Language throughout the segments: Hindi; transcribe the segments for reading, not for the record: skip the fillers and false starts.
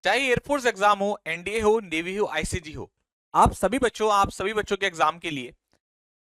चाहे एयरफोर्स एग्जाम हो, एनडीए हो, नेवी हो, आईसीजी हो, आप सभी बच्चों के एग्जाम के लिए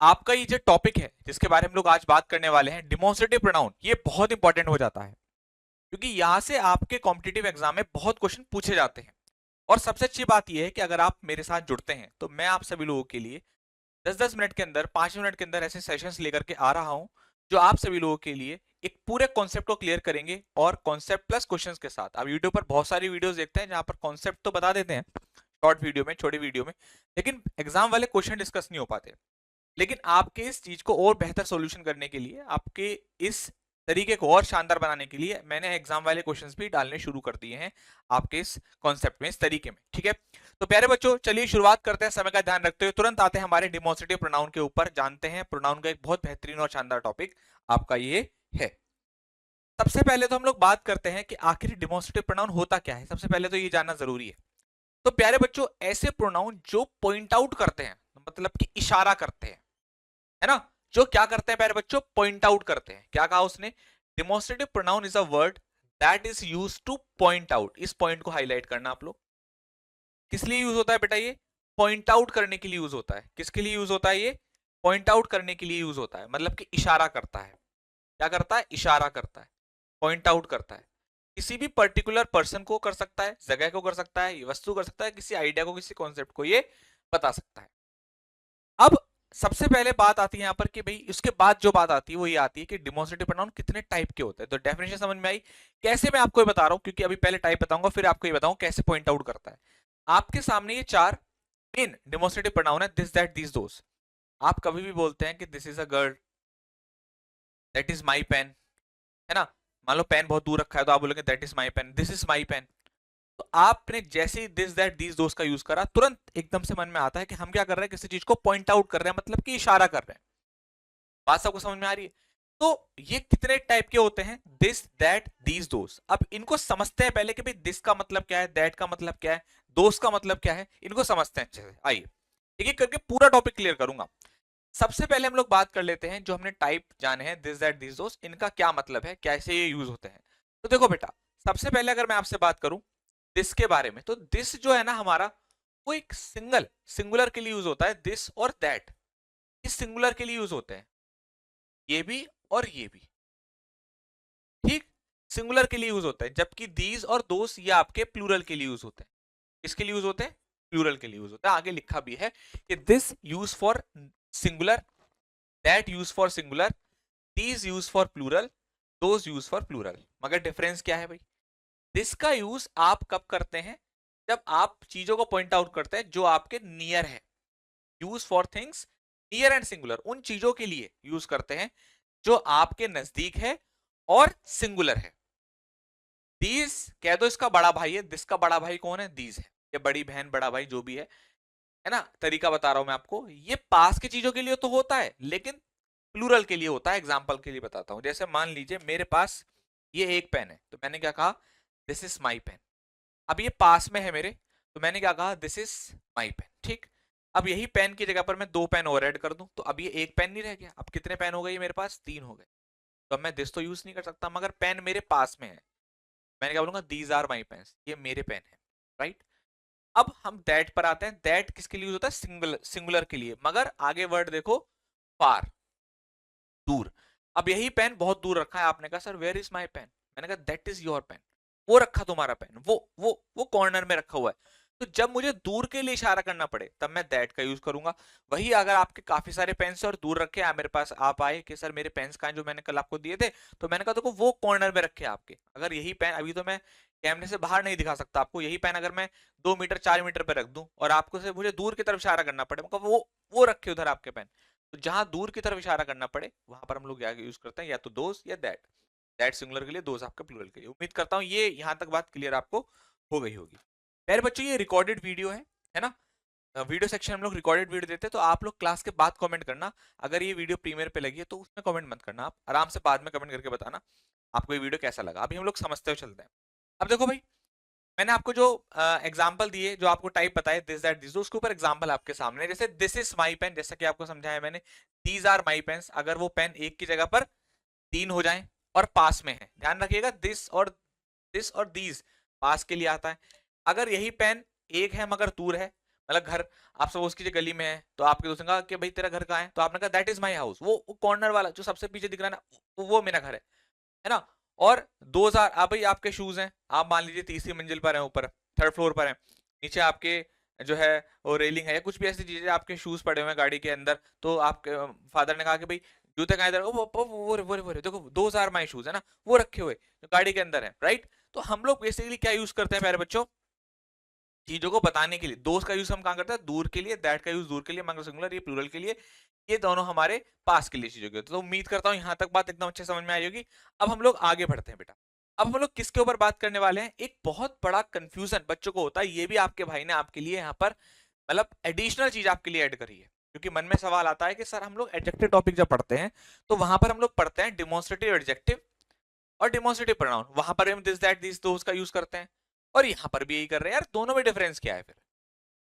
आपका ये जो टॉपिक है जिसके बारे में हम लोग आज बात करने वाले हैं, डिमॉन्स्ट्रेटिव प्रोनाउन, ये बहुत इंपॉर्टेंट हो जाता है क्योंकि यहां से आपके कॉम्पिटिटिव एग्जाम में बहुत क्वेश्चन पूछे जाते हैं। और सबसे अच्छी बात यह है कि अगर आप मेरे साथ जुड़ते हैं तो मैं आप सभी लोगों के लिए 10-10 मिनट के अंदर, 5 मिनट के अंदर ऐसे सेशंस लेकर के आ रहा हूं जो आप सभी लोगों के लिए एक पूरे कॉन्सेप्ट को क्लियर करेंगे, और कॉन्सेप्ट प्लस क्वेश्चंस के साथ। आप यूट्यूब पर बहुत सारी वीडियोस देखते हैं जहां पर कॉन्सेप्ट तो बता देते हैं शॉर्ट वीडियो में, छोटी वीडियो में, लेकिन एग्जाम वाले क्वेश्चन डिस्कस नहीं हो पाते। लेकिन आपके इस चीज को और बेहतर सॉल्यूशन करने के लिए, आपके इस तरीके को और शानदार बनाने के लिए मैंने एग्जाम वाले क्वेश्चंस भी डालने शुरू कर दिए हैं आपके इस कॉन्सेप्ट में, इस तरीके में। ठीक है, तो प्यारे बच्चों चलिए शुरुआत करते हैं। समय का ध्यान रखते हुए तुरंत आते हैं हमारे डिमॉन्स्ट्रेटिव प्रोनाउन के ऊपर, जानते हैं प्रोनाउन का एक बहुत बेहतरीन और शानदार टॉपिक आपका ये है। सबसे पहले तो हम लोग बात करते हैं कि आखिर डिमॉन्स्ट्रेटिव प्रोनाउन होता क्या है। सबसे पहले तो ये जानना जरूरी है। तो प्यारे बच्चों, ऐसे प्रोनाउन जो पॉइंट आउट करते हैं, मतलब कि इशारा करते हैं, है ना, जो क्या करते हैं प्यारे बच्चों, पॉइंट आउट करते हैं। क्या कहा उसने? Demonstrative pronoun is a word that is used two point out. इस पॉइंट को हाईलाइट करना आप लोग। किस लिए यूज होता है बेटा? ये पॉइंट आउट करने के लिए यूज होता है। किसके लिए यूज होता है? ये पॉइंट आउट करने के लिए यूज होता है, मतलब कि इशारा करता है। क्या करता है? इशारा करता है, पॉइंट आउट करता है। किसी भी पर्टिकुलर पर्सन को कर सकता है, जगह को कर सकता है, वस्तु कर सकता है, किसी आइडिया को, किसी कॉन्सेप्ट को ये बता सकता है। अब सबसे पहले बात आती है यहां पर कि भाई उसके बाद जो बात आती है वो ये आती है कि डिमॉन्स्ट्रेटिव प्रोनाउन कितने टाइप के होते हैं। तो डेफिनेशन समझ में आई। कैसे मैं आपको ये बता रहा हूं, क्योंकि अभी पहले टाइप बताऊंगा फिर आपको ये बताऊं कैसे पॉइंट आउट करता है। आपके सामने ये चार मेन डिमॉन्स्ट्रेटिव प्रोनाउन है, दिस दैट दीस दोस। आप कभी भी बोलते हैं कि this is a girl, that is my pen, है ना। मान लो पेन बहुत दूर रखा है तो आप बोलेंगे that is my pen, this is my pen. तो आपने जैसे ही दिस दैट दीस दोस का यूज करा, तुरंत एकदम से मन में आता है कि हम क्या कर रहे हैं, किसी चीज को पॉइंट आउट कर रहे हैं, मतलब कि इशारा कर रहे हैं। बात सबको समझ में आ रही है? तो ये कितने टाइप के होते हैं, दिस दैट दीज दोस। अब इनको समझते हैं पहले कि भाई दिस का मतलब क्या है, दैट का मतलब क्या है, दोस्त का मतलब क्या है, इनको समझते हैं अच्छे से। आइए एक एक करके पूरा टॉपिक क्लियर करूंगा। सबसे पहले हम लोग बात कर लेते हैं, जो हमने टाइप जाने हैं दिस दैट दीज दोस, इनका क्या मतलब है, कैसे ये यूज होते हैं। तो देखो बेटा, सबसे पहले अगर मैं आपसे बात करूं दिस के बारे में, तो दिस जो है ना हमारा, वो एक सिंगुलर के लिए यूज होता है। दिस और दैट इस सिंगुलर के लिए यूज होते हैं, ये भी और ये भी, ठीक, सिंगुलर के लिए यूज होता है। जबकि दीज और दोस ये आपके प्लूरल के लिए यूज होते हैं। किसके लिए यूज होते हैं? प्लूरल के लिए यूज होता है। आगे लिखा भी है कि this use for singular, that use for singular, these use for plural, those use for plural. मगर डिफरेंस क्या है भाई? दिस का यूज आप कब करते हैं? जब आप चीजों को पॉइंट आउट करते हैं जो आपके नियर है। Use for things near and singular, उन चीजों के लिए यूज करते हैं जो आपके नजदीक है और सिंगुलर है। दीज कह दो इसका बड़ा भाई है, दिस का बड़ा भाई कौन है? दीज है, या बड़ी बहन, बड़ा भाई, जो भी है ना। तरीका बता रहा हूं मैं आपको। ये पास की चीजों के लिए तो होता है लेकिन प्लूरल के लिए होता है। एग्जाम्पल के लिए बताता हूं, जैसे मान लीजिए मेरे पास ये एक पेन है, तो मैंने क्या कहा? This is my pen. अब ये पास में है मेरे, तो मैंने क्या कहा? दिस इज माई पेन, ठीक। अब यही पेन की जगह पर मैं दो पेन और ऐड कर दूं, तो अब ये एक पेन नहीं रह गया। अब कितने पेन हो गए मेरे पास? तीन हो गए। तो अब मैं दिस तो यूज नहीं कर सकता, मगर पेन मेरे पास में है, मैंने क्या बोलूंगा? दीज आर माई पेन्स, ये मेरे पेन है, राइट। अब हम दैट पर आते हैं। दैट किसके लिए यूज होता है? सिंगुलर के लिए। मगर आगे वर्ड देखो, फार, दूर। अब यही पेन बहुत दूर रखा है, आपने कहा sir where is my pen, मैंने कहा दैट इज योर पेन, वो रखा तुम्हारा पेन, वो कॉर्नर में रखा हुआ है। तो जब मुझे दूर के लिए इशारा करना पड़े तब मैं दैट का यूज करूंगा। वही अगर आपके काफी सारे पेन्स और दूर रखे हैं, मेरे पास आप आए कि सर मेरे पेन्स कहाँ हैं जो मैंने कल आपको दिए थे, तो मैंने कहा देखो वो कॉर्नर में रखे आपके। अगर यही पेन अभी तो मैं कैमरे से बाहर नहीं दिखा सकता आपको, यही पेन अगर मैं 2 मीटर 4 मीटर पे रख दूं और आपको से मुझे दूर की तरफ इशारा करना पड़े, मतलब वो रखे उधर आपके पेन, तो जहां दूर की तरफ इशारा करना पड़े वहां पर हम लोग क्या यूज करते हैं? या तो दोस या दैट। दैट सिंगुलर के लिए, दोस आपका प्लूरल के लिए। उम्मीद करता हूं ये यहां तक बात क्लियर आपको हो गई होगी। प्यारे बच्चों, ये रिकॉर्डेड वीडियो है ना। वीडियो सेक्शन हम लोग रिकॉर्डेड वीडियो देते हैं, तो आप लोग क्लास के बाद कमेंट करना। अगर ये वीडियो प्रीमियर पे लगी है तो उसमें कमेंट मत करना, आप आराम से बाद में कमेंट करके बताना आपको ये वीडियो कैसा लगा। अभी हम लोग समझते हुए चलते हैं। अब देखो भाई, मैंने आपको जो एग्जाम्पल दिए, जो आपको टाइप बताए दिस दैट दिस, उसके ऊपर एग्जाम्पल आपके सामने है। जैसे दिस इज माई पेन, जैसा कि आपको समझाया मैंने, दीज आर माई पेन्स। अगर वो पेन एक की जगह पर तीन हो जाए और पास में है, ध्यान रखिएगा दिस और दीज पास के लिए आता है। अगर यही पेन एक है मगर दूर है, मतलब घर आप सपोज कीजिए गली में है, तो आपके दोस्त ने कहा कि भाई तेरा घर कहाँ है, तो आपने कहा दैट इज माई हाउस, वो कॉर्नर वाला जो सबसे पीछे दिख रहा है ना, वो मेरा घर है ना। और 2000 आप भाई आपके शूज हैं, आप मान लीजिए तीसरी मंजिल पर हैं, ऊपर थर्ड फ्लोर पर हैं, नीचे आपके जो है वो रेलिंग है या कुछ भी ऐसी चीजें, आपके शूज पड़े हुए हैं गाड़ी के अंदर, तो आपके फादर ने कहा कि भाई जूते कहाँ इधर, वो देखो 2000 माई शूज है ना, वो रखे हुए जो गाड़ी के अंदर है, राइट। तो हम लोग बेसिकली क्या यूज करते हैं प्यारे बच्चों, चीजों को बताने के लिए दोस्त का यूज हम कहाँ करते हैं, दूर के लिए, दैट का यूज दूर के लिए, मगर सिंगुलर ये प्लूरल के लिए, ये दोनों हमारे पास के लिए चीजों के। तो उम्मीद करता हूँ यहाँ तक बात एकदम अच्छे समझ में आई होगी। अब हम लोग आगे बढ़ते हैं बेटा। अब हम लोग किसके ऊपर बात करने वाले हैं, एक बहुत बड़ा कंफ्यूजन बच्चों को होता है, ये भी आपके भाई ने आपके लिए यहाँ पर मतलब एडिशनल चीज आपके लिए ऐड करी है, क्योंकि मन में सवाल आता है कि सर हम लोग एडजेक्टिव टॉपिक जब पढ़ते हैं तो वहां पर हम लोग पढ़ते हैं डिमोन्स्ट्रेटिव एडजेक्टिव और डिमोन्स्ट्रेटिव प्रोनाउन, वहां पर हम दिस दैट दिस दोस का यूज करते हैं, और यहाँ पर भी यही कर रहे हैं यार, दोनों में डिफरेंस क्या है फिर।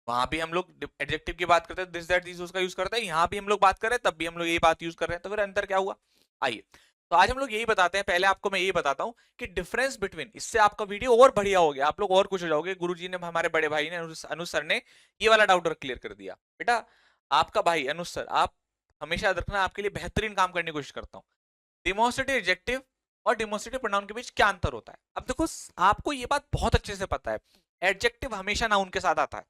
वहां भी हम लोग एडजेक्टिव की बात करते हैं, दिस दैट दिस उसका यूज करते हैं, यहाँ भी हम लोग बात कर रहे हैं तब भी हम लोग यही बात यूज कर रहे हैं, तो फिर अंतर क्या हुआ। आइए तो आज हम लोग यही बताते हैं। पहले आपको मैं यही बताता हूँ कि डिफरेंस बिटवीन, इससे आपका वीडियो और बढ़िया हो गया, आप लोग और खुश हो जाओगे, गुरुजी ने, हमारे बड़े भाई ने, अनुज सर ने ये वाला डाउट क्लियर कर दिया। बेटा आपका भाई अनुज सर, आप हमेशा याद रखना, आपके लिए बेहतरीन काम करने की कोशिश करता हूँ। डिमोन्स्ट्रेटिव एडजेक्टिव और डिमोन्स्ट्रेटिव प्रोनाउन के बीच क्या अंतर होता है। अब देखो आपको ये बात बहुत अच्छे से पता है, एडजेक्टिव हमेशा नाउन के साथ आता है।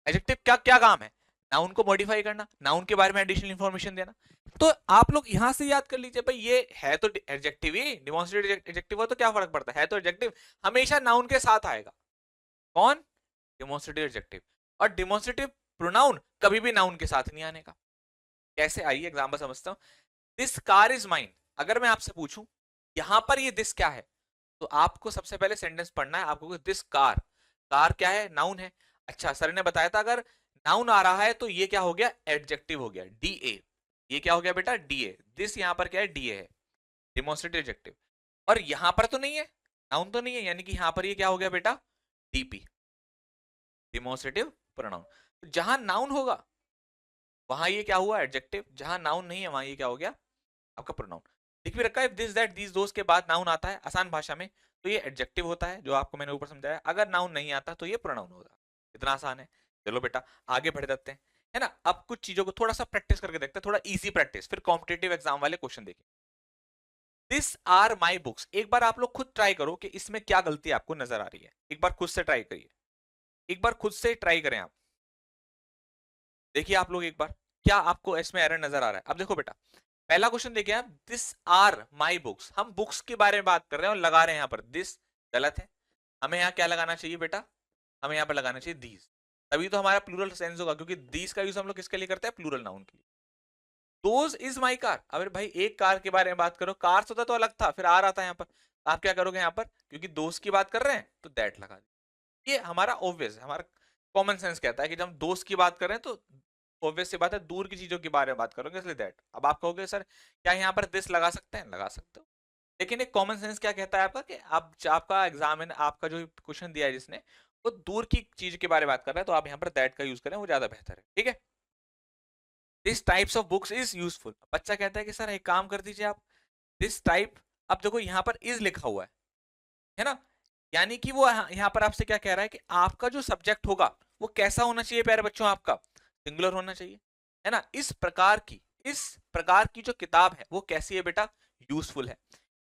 एडजेक्टिव क्या क्या काम है, नाउन को मॉडिफाई करना, नाउन के बारे में एडिशनल इंफॉर्मेशन देना। तो आप लोग यहां से याद कर लीजिए भाई, ये है तो एडजेक्टिव ही, डिमोन्स्ट्रेटिव एडजेक्टिव हो तो क्या फर्क पड़ता है तो एडजेक्टिव हमेशा नाउन के साथ आएगा। कौन, डिमोन्स्ट्रेटिव एडजेक्टिव। और डिमोन्स्ट्रेटिव प्रोनाउन कभी भी नाउन के साथ नहीं आने का। कैसे, आइए एग्जांपल समझता हूं। दिस कार इज माइन, अगर मैं आपसे पूछूं यहां पर ये दिस क्या है, तो आपको सबसे पहले सेंटेंस पढ़ना है, आपको दिस कार, कार क्या है, नाउन है। अच्छा सर ने बताया था अगर नाउन आ रहा है तो ये क्या हो गया, एडजेक्टिव हो गया, डीए। ये क्या हो गया बेटा, डीए। दिस यहां पर क्या है, डीए है, डिमोन्स्ट्रेटिव एडजेक्टिव। और यहां पर तो नहीं है, नाउन तो नहीं है, यानी कि यहां पर ये क्या हो गया बेटा, डीपी, डिमोन्स्ट्रेटिव प्रोनाउन। जहां नाउन होगा वहां ये क्या हुआ, एडजेक्टिव, जहां नाउन नहीं है वहां ये क्या हो गया, आपका प्रोनाउन। लिख भी रखा है, दिस दैट दीस दोस के बाद नाउन आता है आसान भाषा में तो ये एडजेक्टिव होता है, जो आपको मैंने ऊपर समझाया। अगर नाउन नहीं आता तो ये प्रोनाउन होगा। इतना आसान है। चलो बेटा आगे बढ़ जाते हैं, है ना। अब कुछ चीजों को थोड़ा सा प्रैक्टिस करके देखते हैं, थोड़ा इजी प्रैक्टिस, फिर कॉम्पिटेटिव एग्जाम वाले क्वेश्चन देखें। दिस आर माई बुक्स, एक बार आप लोग खुद ट्राई करो कि इसमें क्या गलती आपको नजर आ रही है, एक बार खुद से ट्राई करिए, एक बार खुद से ट्राई करें आप, देखिए आप लोग एक बार क्या आपको इसमें एरर नजर आ रहा है। अब देखो बेटा पहला क्वेश्चन देखिए आप, दिस आर माई बुक्स, हम बुक्स के बारे में बात कर रहे हैं और लगा रहे हैं यहाँ पर दिस, गलत है। हमें यहाँ क्या लगाना चाहिए बेटा, हमें यहाँ पर लगाना चाहिए दीज, तभी तो हमारा प्लूरल सेंस होगा, क्योंकि दीज का यूज हम लोग किसके लिए करते हैं, प्लूरल नाउन के लिए। दोज इज माई कार, अरे भाई एक कार के बारे में बात करो, कार्स होता तो अलग था, फिर आ रहा था यहाँ पर, आप क्या करोगे यहाँ पर, क्योंकि दोस्त की बात कर रहे हैं तो दैट लगा दिया। ये हमारा ऑब्वियस है, हमारा कॉमन सेंस कहता है कि जब हम दोस्त की बात कर रहे हैं तो ऑब्वियस सी बात है दूर की चीजों के बारे में बात करोगे, इसलिए दैट। अब आप कहोगे सर क्या यहाँ पर दिस लगा सकते हैं, लगा सकते हो, लेकिन एक कॉमन सेंस क्या कहता है आपका कि आप आपका एग्जाम में आपका जो क्वेश्चन दिया है जिसने, वो दूर की चीज के बारे में बात कर रहा है, तो आप यहाँ पर दैट का यूज करें, वो ज्यादा बेहतर है, ठीक है। This types of books is useful, बच्चा कहता है कि सर एक काम कर दीजिए आप, दिस टाइप, अब देखो यहाँ पर इज लिखा हुआ है ना, यानी कि वो यहाँ पर आपसे क्या कह रहा है कि आपका जो सब्जेक्ट होगा वो कैसा होना चाहिए प्यारे बच्चों, आपका सिंगुलर होना चाहिए, है ना। इस प्रकार की जो किताब है वो कैसी है बेटा, यूजफुल है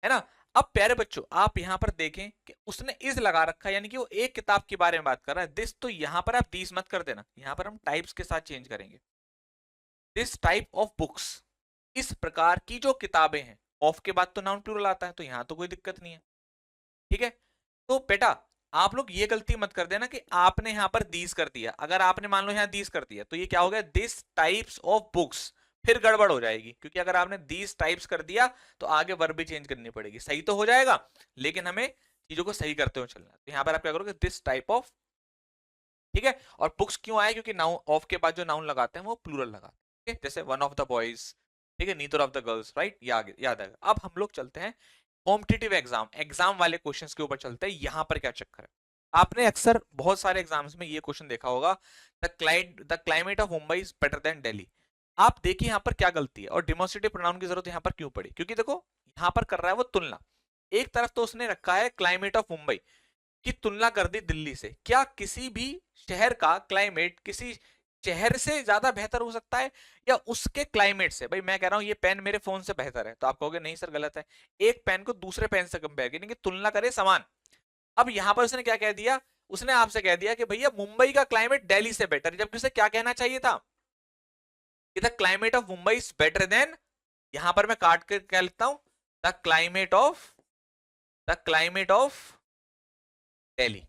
ना। अब प्यारे बच्चों आप यहां पर देखें कि उसने इज लगा रखा है, यानी कि वो एक किताब के बारे में बात कर रहा है, दिस, तो यहां पर आप दीस मत कर देना, यहां पर हम टाइप्स के साथ चेंज करेंगे, दिस टाइप ऑफ बुक्स, इस प्रकार की जो किताबें हैं, ऑफ के बाद तो नाउन प्लूरल आता है, तो यहां तो कोई दिक्कत नहीं है, ठीक है। तो बेटा आप लोग ये गलती मत कर देना कि आपने यहां पर दीस कर दिया, अगर आपने मान लो यहां दीस कर दिया तो ये क्या हो गया, दिस टाइप्स ऑफ बुक्स, फिर गड़बड़ हो जाएगी, क्योंकि अगर आपने दीस टाइप्स कर दिया तो आगे वर्ब भी चेंज करनी पड़ेगी, सही तो हो जाएगा लेकिन हमें चीजों को सही करते हुए चलना है। तो यहां पर आप क्या करोगे, दिस टाइप ऑफ, ठीक है। और बुक्स क्यों आए, क्योंकि नाउन ऑफ के बाद जो नाउन लगाते हैं वो प्लूरल लगाते हैं, ठीक है, जैसे वन ऑफ द बॉयज, ठीक है, neither of the girls, right, याद आएगा। अब हम लोग चलते हैं कॉम्पिटिटिव एग्जाम वाले क्वेश्चंस के ऊपर चलते हैं, यहां पर क्या चक्कर है। आपने अक्सर बहुत सारे एग्जाम्स में ये क्वेश्चन देखा होगा, the climate of Mumbai is better than Delhi. आप देखिए यहाँ पर क्या गलती है और डिमोन्स्ट्रेटिव प्रोनाउन की जरूरत यहाँ पर क्यों पड़ी, क्योंकि देखो यहाँ पर कर रहा है वो तुलना, एक तरफ तो उसने रखा है क्लाइमेट ऑफ मुंबई, की तुलना कर दी दिल्ली से, क्या किसी भी शहर का क्लाइमेट किसी शहर से ज्यादा बेहतर हो सकता है या उसके क्लाइमेट से? भाई मैं कह रहा हूं ये पेन मेरे फोन से बेहतर है, तो आप कहोगे नहीं सर गलत है। एक पेन को दूसरे पेन से कंपेयर करेंगे, तुलना करें समान। अब यहां पर उसने क्या कह दिया, उसने आपसे कह दिया कि भैया मुंबई का क्लाइमेट दिल्ली से बेटर है, जबकि उसे क्या कहना चाहिए था कि the climate of Mumbai is better than, यहां पर मैं काट कर क्या लिखता हूं, द क्लाइमेट ऑफ दिल्ली।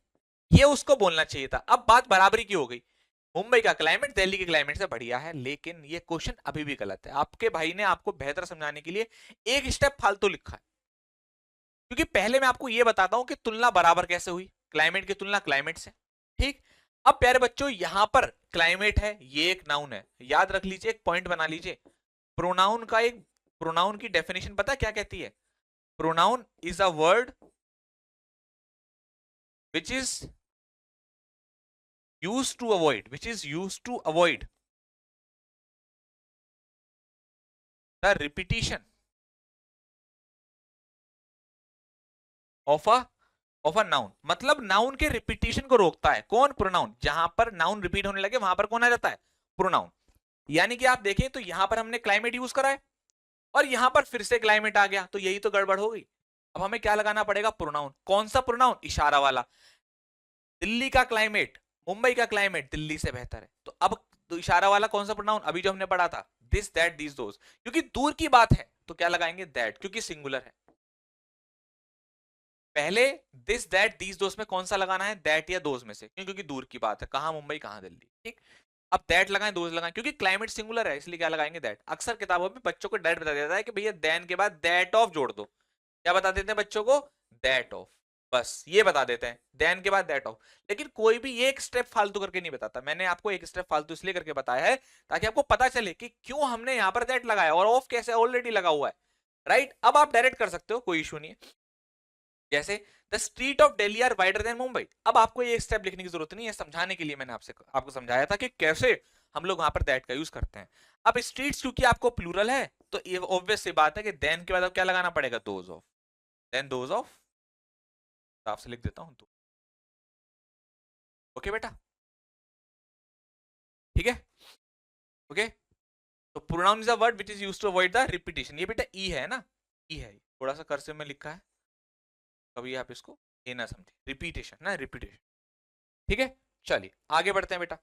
ये उसको बोलना चाहिए था। अब बात बराबरी की हो गई, मुंबई का क्लाइमेट दिल्ली के क्लाइमेट से बढ़िया है, लेकिन ये क्वेश्चन अभी भी गलत है। आपके भाई ने आपको बेहतर समझाने के लिए एक स्टेप फालतू लिखा है, क्योंकि पहले मैं आपको ये बताता हूं कि तुलना बराबर कैसे हुई, क्लाइमेट की तुलना क्लाइमेट से। ठीक, अब प्यारे बच्चों यहां पर क्लाइमेट है, ये एक नाउन है, याद रख लीजिए, एक पॉइंट बना लीजिए। प्रोनाउन का एक, प्रोनाउन की डेफिनेशन पता क्या कहती है? Pronoun is a word which is used to avoid, which is used to avoid the repetition of a noun। मतलब नाउन के रिपीटिशन को रोकता है कौन? प्रोनाउन। जहां पर नाउन रिपीट होने लगे वहां पर कौन आ जाता है? प्रोनाउन। यानी कि आप देखें तो यहां पर हमने क्लाइमेट यूज करा है और यहां पर फिर से क्लाइमेट आ गया, तो यही तो गड़बड़ हो गई। अब हमें क्या लगाना पड़ेगा? प्रोनाउन। कौन सा प्रोनाउन? इशारा वाला। दिल्ली का क्लाइमेट, मुंबई का क्लाइमेट दिल्ली से बेहतर है, तो अब तो इशारा वाला कौन सा प्रोनाउन? अभी जो हमने पढ़ा था, दिस दैट दीज दोस। क्योंकि दूर की बात है तो क्या लगाएंगे? दैट, क्योंकि सिंगुलर है। पहले दिस दैट दीज दोस में कौन सा लगाना है? दैट या दोस में से, क्योंकि दूर की बात है, कहां मुंबई कहां दिल्ली। ठीक, अब दैट लगाएं दोस लगाएं, क्योंकि क्लाइमेट सिंगुलर है इसलिए क्या लगाएंगे? दैट। अक्सर किताबों में बच्चों को दैट बता देता है कि भैया देन के बाद दैट ऑफ जोड़ दो। क्या बता देते हैं बच्चों को? That of. बस ये बता देते हैं, देन के बाद दैट ऑफ। लेकिन कोई भी एक स्टेप फालतू करके नहीं बताता। मैंने आपको एक स्टेप फालतू इसलिए करके बताया है ताकि आपको पता चले कि क्यों हमने यहां पर दैट लगाया और ऑफ कैसे ऑलरेडी लगा हुआ है। राइट, अब आप डायरेक्ट कर सकते हो, कोई इशू नहीं है। जैसे the street of Delhi are wider then Mumbai. अब आपको ये स्टेप लिखने की जरूरत नहीं है, समझाने के लिए मैंने आपको समझाया था कि कैसे हम लोग वहां पर दैट का यूज करते हैं। अब स्ट्रीट्स क्योंकि आपको प्लूरल है तो ये ऑब्वियस सी बात है कि देन के बाद अब क्या लगाना पड़ेगा? Those of. Then those of, आपसे लिख देता हूं तो। ओके बेटा, ठीक है, ओके। तो pronoun is a word which is used to avoid the repetition. ये बेटा ई है ना, ई है, थोड़ा सा कर्सिव में लिखा है, कभी आप इसको ये ना समझे, रिपीटेशन ना, रिपीटेशन। ठीक है, चलिए आगे बढ़ते हैं बेटा।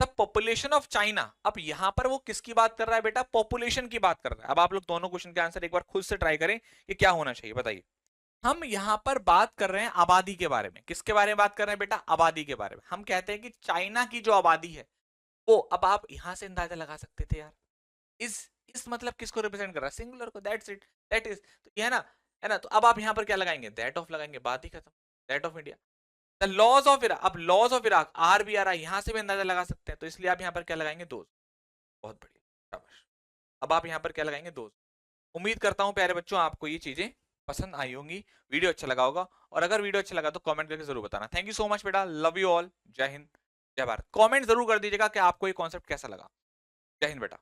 The population of China. अब यहां पर वो किसकी बात कर रहा है बेटा? पॉपुलेशन की बात कर रहा है। अब आप लोग दोनों क्वेश्चन के आंसर एक बार खुद से ट्राई करें कि क्या होना चाहिए, बताइए। हम यहां पर बात कर रहे हैं आबादी के बारे में। किसके बारे में बात कर रहे हैं बेटा? आबादी के बारे में। हम कहते हैं कि चाइना की जो आबादी है वो, अब आप यहां से अंदाजा लगा सकते थे यार, इस मतलब किसको रिप्रेजेंट कर रहा है? सिंगुलर को, दैट्स इट, दैट इज, तो ये है ना, तो अब आप यहां पर क्या लगाएंगे? दैट ऑफ लगाएंगे, बात ही खत्म। That of India. The laws of Iraq. अब लॉज ऑफ इराक, आर भी आ रहा है, यहां से भी अंदाजा लगा सकते हैं, तो इसलिए आप यहां पर क्या लगाएंगे? दोस्त। बहुत बढ़िया, शाबाश। अब आप यहां पर क्या लगाएंगे? दोस्त। उम्मीद करता हूं प्यारे बच्चों आपको ये चीजें पसंद आई होंगी, वीडियो अच्छा लगा होगा, और अगर वीडियो अच्छा लगा तो कमेंट करके जरूर बताना। थैंक यू सो मच बेटा, लव यू ऑल, जय हिंद, जय भारत। कमेंट जरूर कर दीजिएगा कि आपको ये कॉन्सेप्ट कैसा लगा। जय हिंद बेटा।